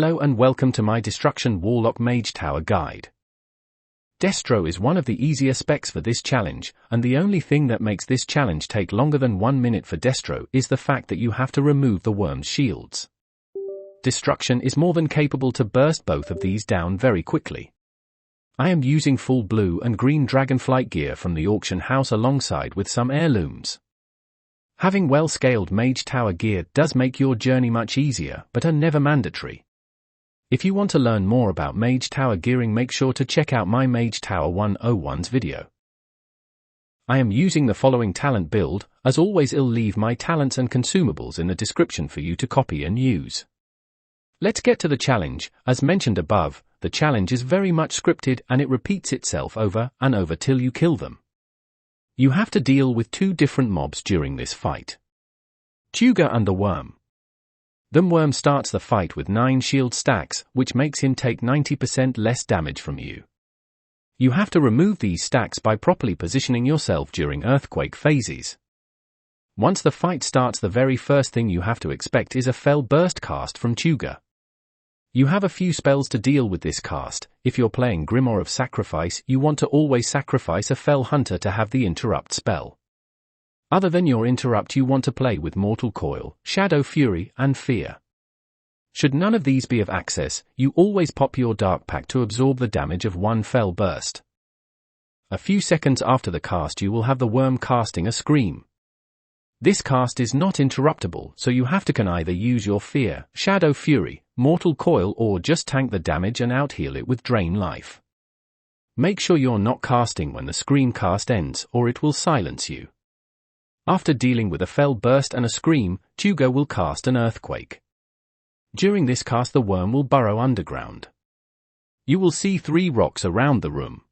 Hello and welcome to my Destruction Warlock Mage Tower guide. Destro is one of the easier specs for this challenge, and the only thing that makes this challenge take longer than 1 minute for Destro is the fact that you have to remove the worm's shields. Destruction is more than capable to burst both of these down very quickly. I am using full blue and green Dragonflight gear from the auction house alongside with some heirlooms. Having well-scaled Mage Tower gear does make your journey much easier, but are never mandatory. If you want to learn more about Mage Tower gearing, make sure to check out my Mage Tower 101's video. I am using the following talent build. As always, I'll leave my talents and consumables in the description for you to copy and use. Let's get to the challenge. As mentioned above, the challenge is very much scripted and it repeats itself over and over till you kill them. You have to deal with two different mobs during this fight. Tuga and the worm. The worm starts the fight with 9 shield stacks, which makes him take 90% less damage from you. You have to remove these stacks by properly positioning yourself during earthquake phases. Once the fight starts, the very first thing you have to expect is a fell burst cast from Tuga. You have a few spells to deal with this cast. If you're playing Grimoire of Sacrifice, you want to always sacrifice a Fell Hunter to have the interrupt spell. Other than your interrupt, you want to play with Mortal Coil, Shadow Fury, and Fear. Should none of these be of access, you always pop your Dark Pact to absorb the damage of one Fell Burst. A few seconds after the cast, you will have the worm casting a Scream. This cast is not interruptible, so you have to can either use your Fear, Shadow Fury, Mortal Coil, or just tank the damage and out-heal it with Drain Life. Make sure you're not casting when the Scream cast ends, or it will silence you. After dealing with a Fell Burst and a Scream, Tuga will cast an Earthquake. During this cast, the worm will burrow underground. You will see 3 rocks around the room.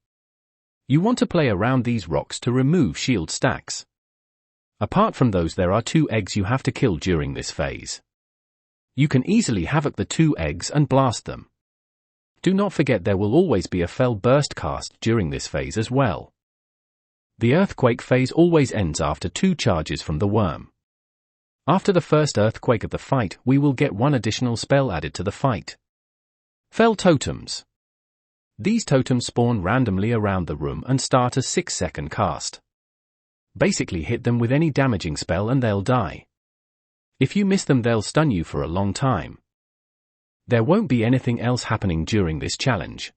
You want to play around these rocks to remove shield stacks. Apart from those, there are 2 eggs you have to kill during this phase. You can easily havoc the 2 eggs and blast them. Do not forget there will always be a Fell Burst cast during this phase as well. The Earthquake phase always ends after 2 charges from the worm. After the first Earthquake of the fight, we will get 1 additional spell added to the fight. Fell Totems. These totems spawn randomly around the room and start a 6-second cast. Basically hit them with any damaging spell and they'll die. If you miss them, they'll stun you for a long time. There won't be anything else happening during this challenge.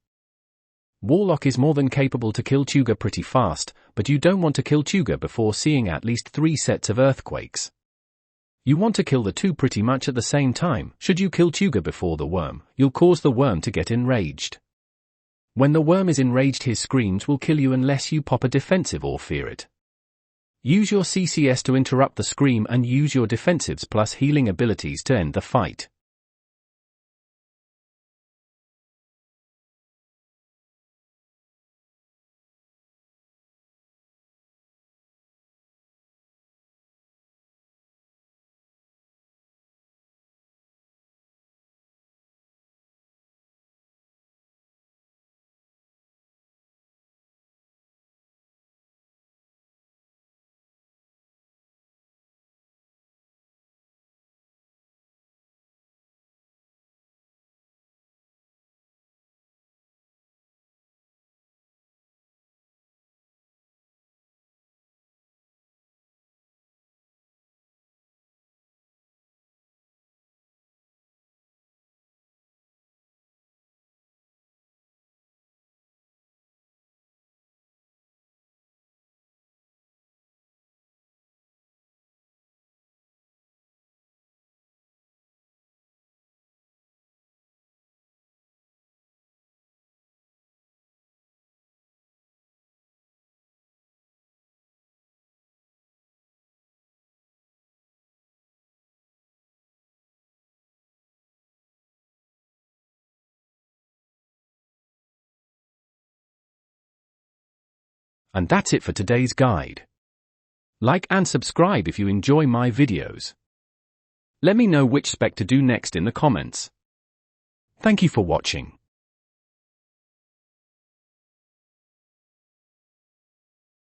Warlock is more than capable to kill Tuga pretty fast, but you don't want to kill Tuga before seeing at least 3 sets of earthquakes. You want to kill the 2 pretty much at the same time. Should you kill Tuga before the worm, you'll cause the worm to get enraged. When the worm is enraged, his screams will kill you unless you pop a defensive or fear it. Use your CCS to interrupt the scream and use your defensives plus healing abilities to end the fight. And that's it for today's guide. Like and subscribe if you enjoy my videos. Let me know which spec to do next in the comments. Thank you for watching.